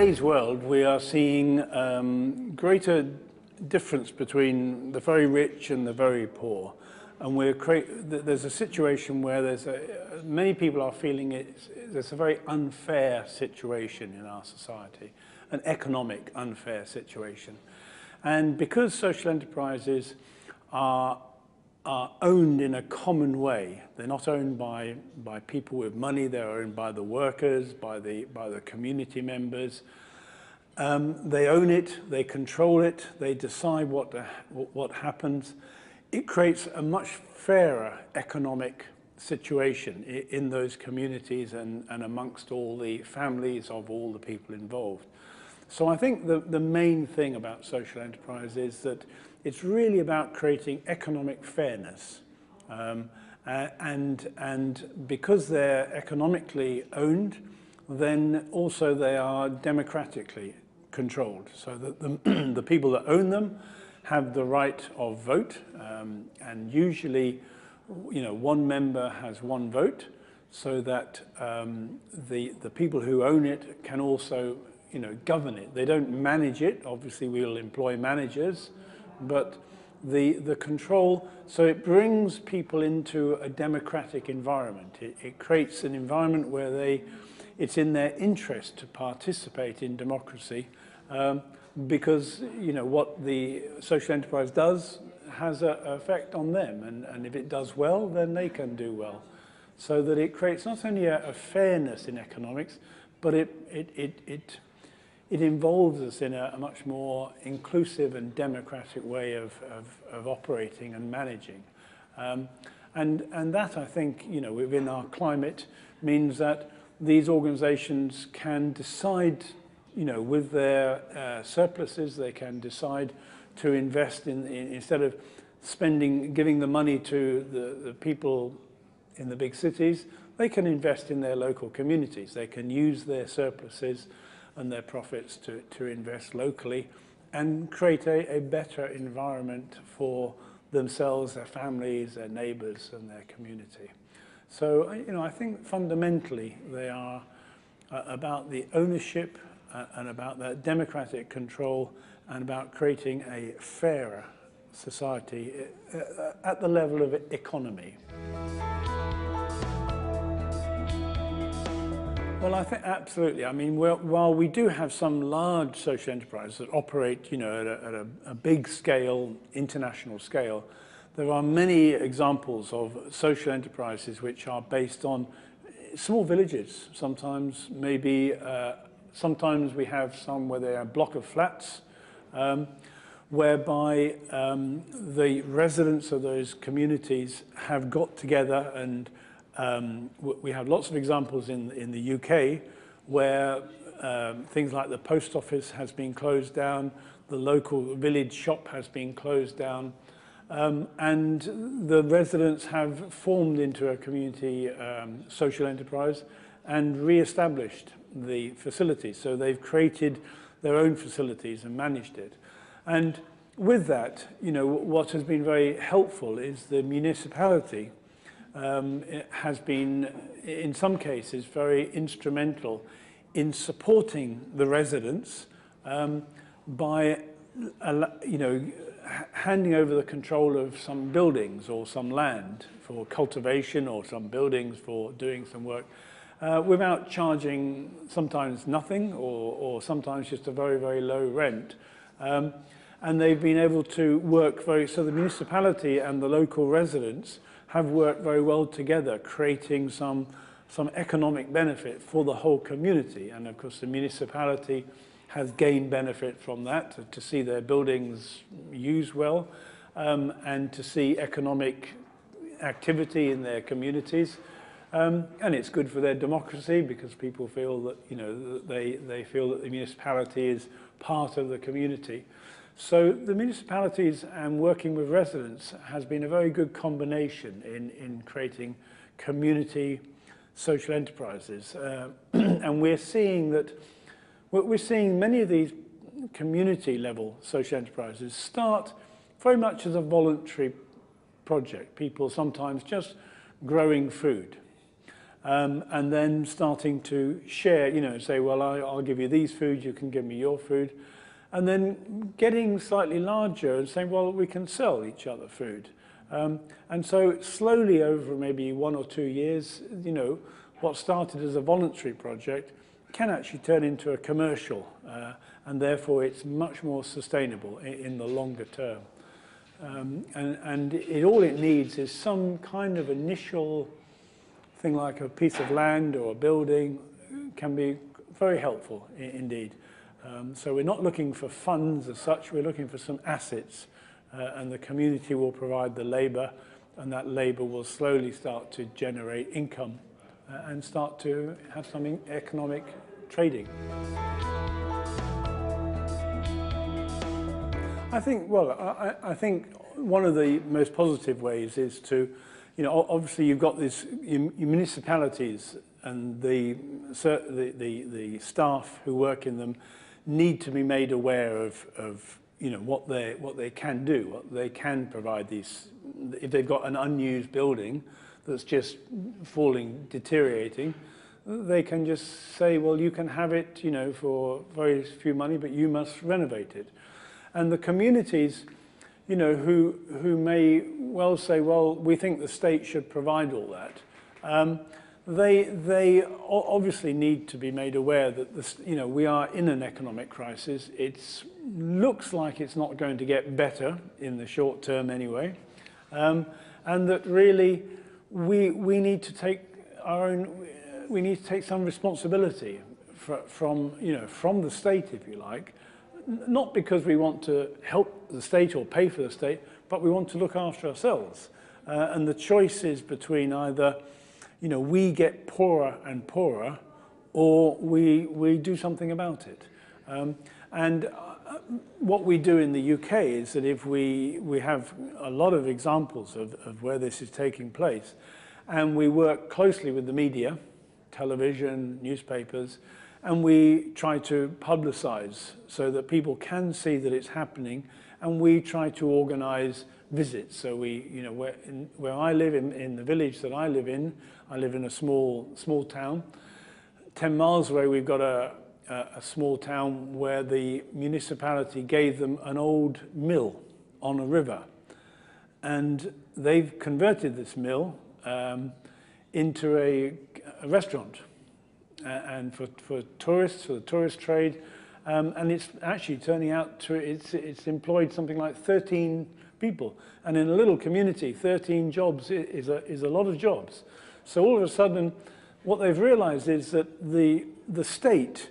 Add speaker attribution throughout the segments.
Speaker 1: today's world, we are seeing greater difference between the very rich and the very poor. And there's a situation where many people are feeling there's a very unfair situation in our society, an economic unfair situation. And because social enterprises are owned in a common way, they're not owned by people with money, they're owned by the workers, by the community members. They own it, they control it, they decide what happens. It creates a much fairer economic situation in those communities and amongst all the families of all the people involved. So I think the main thing about social enterprise is that it's really about creating economic fairness. And because they're economically owned, then also they are democratically controlled. So that the people that own them have the right of vote, and usually, one member has one vote, so that the people who own it can also, govern it. They don't manage it. Obviously, we'll employ managers, but the control, so it brings people into a democratic environment. It creates an environment where it's in their interest to participate in democracy, because what the social enterprise does has an effect on them, and if it does well, then they can do well. So that it creates not only a fairness in economics, but it involves us in a much more inclusive and democratic way of operating and managing. And that, I think, within our climate means that these organizations can decide, with their surpluses, they can decide to invest instead of giving the money to the people in the big cities, they can invest in their local communities. They can use their surpluses and their profits to invest locally and create a better environment for themselves, their families, their neighbors, and their community. So, I think fundamentally they are about the ownership and about the democratic control and about creating a fairer society at the level of economy. Well, I think absolutely. I mean, while we do have some large social enterprises that operate, at a big scale, international scale, there are many examples of social enterprises which are based on small villages. Sometimes sometimes we have some where they are a block of flats, whereby the residents of those communities have got together, and we have lots of examples in the UK where things like the post office has been closed down, the local village shop has been closed down, and the residents have formed into a community social enterprise and re-established the facilities. So they've created their own facilities and managed it. And with that, what has been very helpful is the municipality it has been, in some cases, very instrumental in supporting the residents by, handing over the control of some buildings or some land for cultivation or some buildings for doing some work without charging sometimes nothing or sometimes just a very, very low rent. And they've been able to work so the municipality and the local residents have worked very well together, creating some economic benefit for the whole community. And of course, the municipality has gained benefit from that, to see their buildings used well, and to see economic activity in their communities. And it's good for their democracy because people feel that, they feel that the municipality is part of the community. So the municipalities and working with residents has been a very good combination in creating community social enterprises. And we're seeing many of these community level social enterprises start very much as a voluntary project. People sometimes just growing food. and then starting to share, you know, say, well, I'll give you these foods, you can give me your food. And then getting slightly larger and saying, well, we can sell each other food. And so slowly over maybe 1 or 2 years, you know, what started as a voluntary project can actually turn into a commercial, and therefore it's much more sustainable in the longer term. And all it needs is some kind of initial thing like a piece of land or a building can be very helpful indeed. So we're not looking for funds as such, we're looking for some assets, and the community will provide the labour, and that labour will slowly start to generate income and start to have some economic trading. I think, well, I think one of the most positive ways is to, you know, obviously you've got this municipalities, and the staff who work in them need to be made aware of you know, what they can do, what they can provide these. If they've got an unused building that's just deteriorating, they can just say, well, you can have it, you know, for very few money, but you must renovate it. And the communities, you know, who may well say, well, we think the state should provide all that, they obviously need to be made aware that this, you know, we are in an economic crisis. It looks like it's not going to get better in the short term anyway, and that really we need to take some responsibility from the state, if you like, not because we want to help the state or pay for the state, but we want to look after ourselves, and the choice is between either, you know, we get poorer and poorer, or we do something about it. And what we do in the UK is that if we have a lot of examples of where this is taking place, and we work closely with the media, television, newspapers, and we try to publicize so that people can see that it's happening, and we try to organize visits. So we, you know, where I live, in the village that I live in a small town. 10 miles away, we've got a small town where the municipality gave them an old mill on a river. And they've converted this mill into a restaurant, and for tourists, for the tourist trade. And it's actually turning out to, it's employed something like 13 people. And in a little community, 13 jobs is a lot of jobs. So all of a sudden, what they've realized is that the state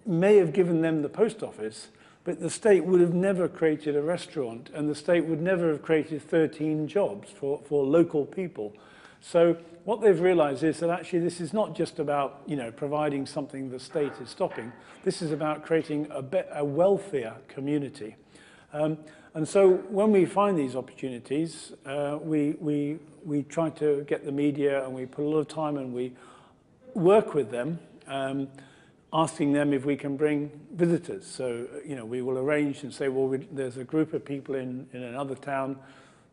Speaker 1: may have given them the post office, but the state would have never created a restaurant, and the state would never have created 13 jobs for local people. So what they've realized is that actually this is not just about, you know, providing something the state is stopping. This is about creating a wealthier community. And so when we find these opportunities, we try to get the media, and we put a lot of time, and we work with them, asking them if we can bring visitors. So, you know, we will arrange and say, well, there's a group of people in another town,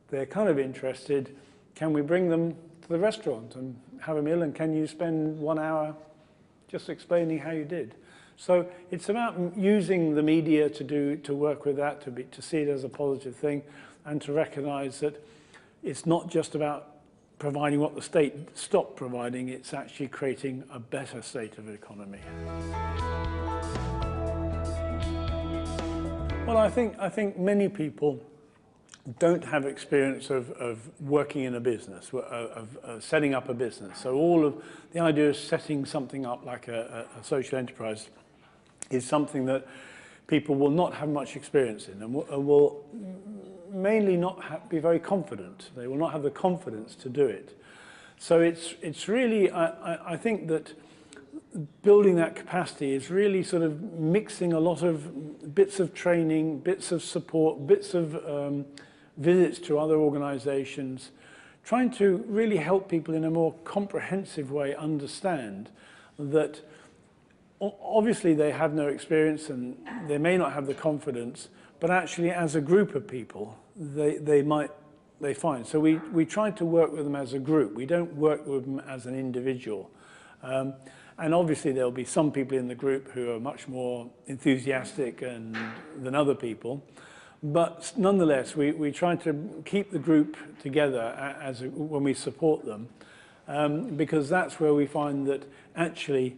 Speaker 1: they're kind of interested, can we bring them to the restaurant and have a meal, and can you spend 1 hour just explaining how you did? So it's about using the media to work with that, to see it as a positive thing, and to recognize that it's not just about providing what the state stopped providing, it's actually creating a better state of economy. Well, I think many people don't have experience of working in a business, of setting up a business. So all of the idea of setting something up like a social enterprise is something that people will not have much experience in, and will mainly not be very confident. They will not have the confidence to do it. So it's really, I think that building that capacity is really sort of mixing a lot of bits of training, bits of support, bits of visits to other organizations, trying to really help people in a more comprehensive way understand that obviously they have no experience and they may not have the confidence, but actually as a group of people, they might they find. So we try to work with them as a group. We don't work with them as an individual. And obviously there'll be some people in the group who are much more enthusiastic than other people. But nonetheless, we try to keep the group together when we support them, because that's where we find that actually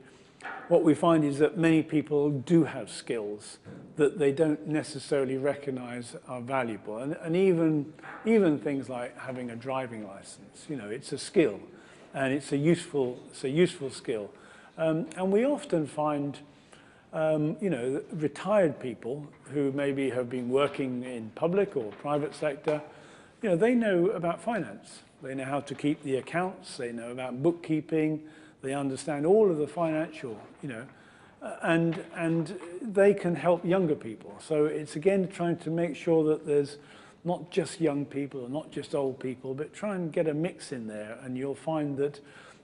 Speaker 1: what we find is that many people do have skills that they don't necessarily recognize are valuable. And even things like having a driving license, you know, it's a skill and it's a useful skill. And we often find, you know, retired people who maybe have been working in public or private sector, you know, they know about finance. They know how to keep the accounts, they know about bookkeeping, they understand all of the financial, you know, and they can help younger people. So it's again trying to make sure that there's not just young people and not just old people, but try and get a mix in there, and you'll find that,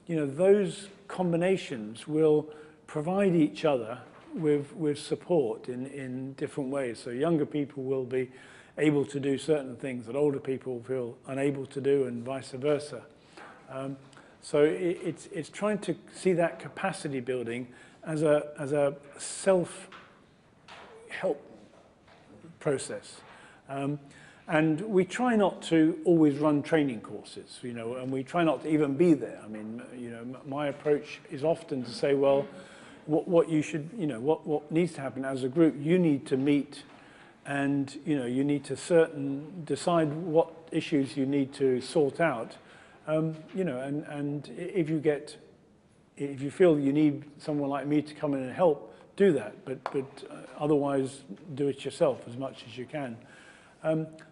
Speaker 1: you know, those combinations will provide each other with support in different ways. So younger people will be able to do certain things that older people feel unable to do, and vice versa. So it's trying to see that capacity building as a self-help process. And we try not to always run training courses, you know, and we try not to even be there. I mean, you know, my approach is often to say, well, what you should, you know, what needs to happen as a group, you need to meet, and, you know, you need to decide what issues you need to sort out. You know, and if you feel you need someone like me to come in and help, do that. But otherwise, do it yourself as much as you can,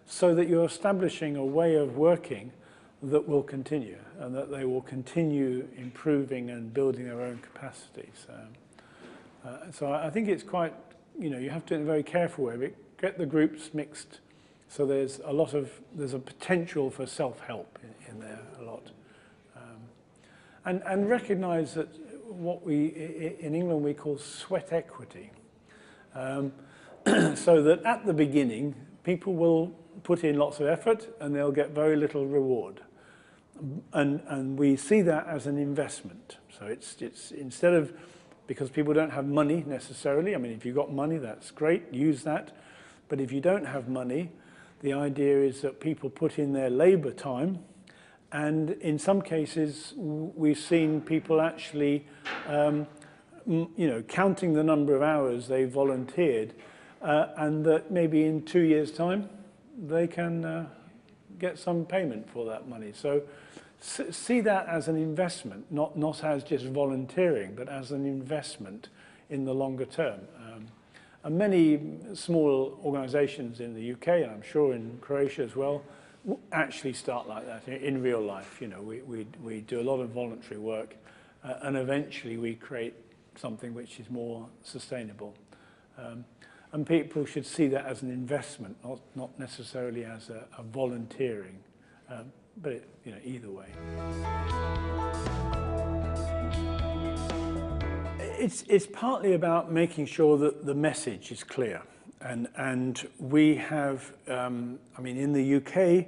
Speaker 1: so that you're establishing a way of working that will continue, and that they will continue improving and building their own capacities. So I think it's quite, you know, you have to, in a very careful way, get the groups mixed. So there's a potential for self-help in there a lot. And recognize that what in England we call sweat equity. So that at the beginning, people will put in lots of effort and they'll get very little reward. And we see that as an investment. So it's instead of, because people don't have money necessarily, I mean, if you've got money, that's great, use that. But if you don't have money, the idea is that people put in their labor time, and in some cases, we've seen people actually, you know, counting the number of hours they volunteered, and that maybe in 2 years' time, they can get some payment for that money. So see that as an investment, not as just volunteering, but as an investment in the longer term. And many small organizations in the UK, and I'm sure in Croatia as well, actually start like that in real life. You know, we do a lot of voluntary work, and eventually we create something which is more sustainable. And people should see that as an investment, not necessarily as a volunteering, but you know, either way. It's partly about making sure that the message is clear. And we have, I mean, in the UK,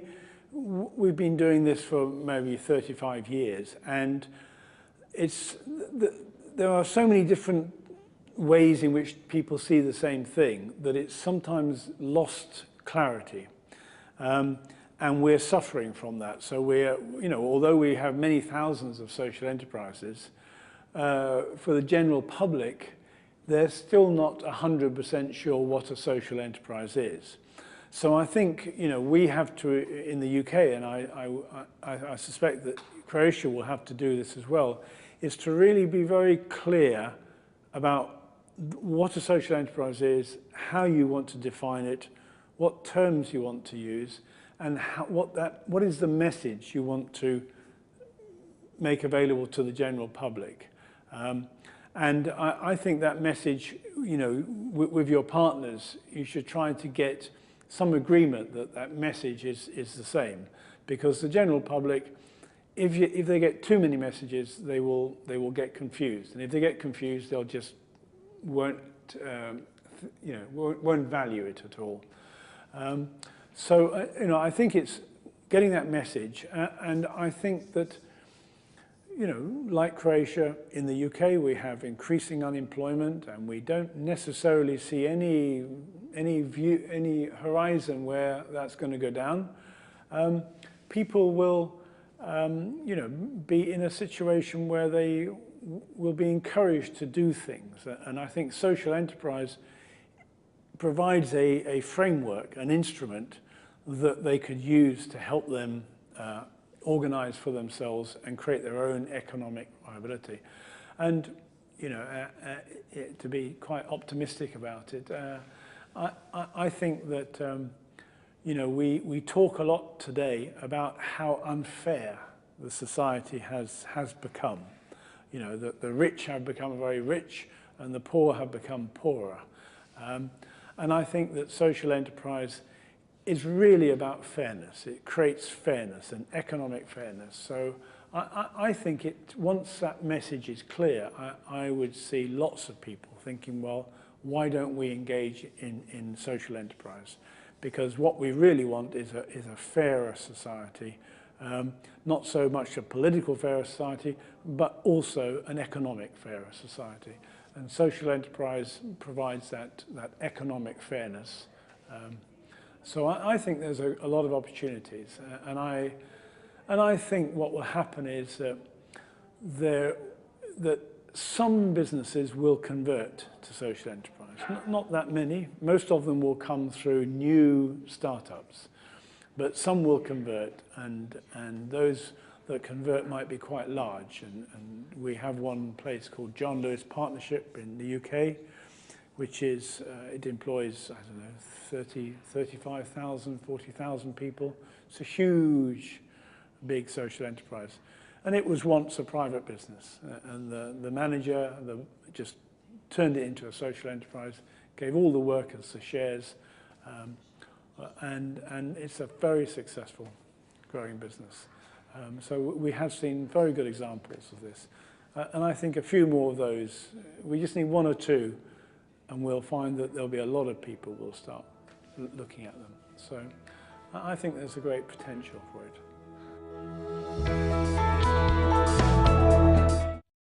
Speaker 1: we've been doing this for maybe 35 years. And there are so many different ways in which people see the same thing that it's sometimes lost clarity. And we're suffering from that. So we're, you know, although we have many thousands of social enterprises, for the general public, they're still not 100% sure what a social enterprise is. So I think, you know, we have to, in the UK, and I suspect that Croatia will have to do this as well, is to really be very clear about what a social enterprise is, how you want to define it, what terms you want to use, and what is the message you want to make available to the general public. And I think that message, you know, with your partners, you should try to get some agreement that that message is the same. Because the general public, if they get too many messages, they will get confused. And if they get confused, they'll just won't value it at all. So, you know, I think it's getting that message. And I think that, you know, like Croatia, in the UK we have increasing unemployment, and we don't necessarily see any horizon where that's going to go down. People will, you know, be in a situation where they will be encouraged to do things. And I think social enterprise provides a framework, an instrument that they could use to help them organize for themselves and create their own economic viability. And, you know, to be quite optimistic about it, I think that, you know, we talk a lot today about how unfair the society has become. You know, the rich have become very rich and the poor have become poorer. And I think that social enterprise is really about fairness. It creates fairness and economic fairness. So I think once that message is clear, I would see lots of people thinking, well, why don't we engage in social enterprise? Because what we really want is a fairer society, not so much a political fairer society, but also an economic fairer society. And social enterprise provides that economic fairness. So I think there's a lot of opportunities, and I think what will happen is that some businesses will convert to social enterprise. Not that many. Most of them will come through new startups, but some will convert, and those that convert might be quite large. And we have one place called John Lewis Partnership in the UK, which is, it employs, I don't know, 35,000, 40,000 people. It's a huge, big social enterprise. And it was once a private business. And the manager just turned it into a social enterprise, gave all the workers the shares, and it's a very successful growing business. So we have seen very good examples of this. And I think a few more of those, we just need one or two, and we'll find that there'll be a lot of people will start looking at them. So I think there's a great potential for it.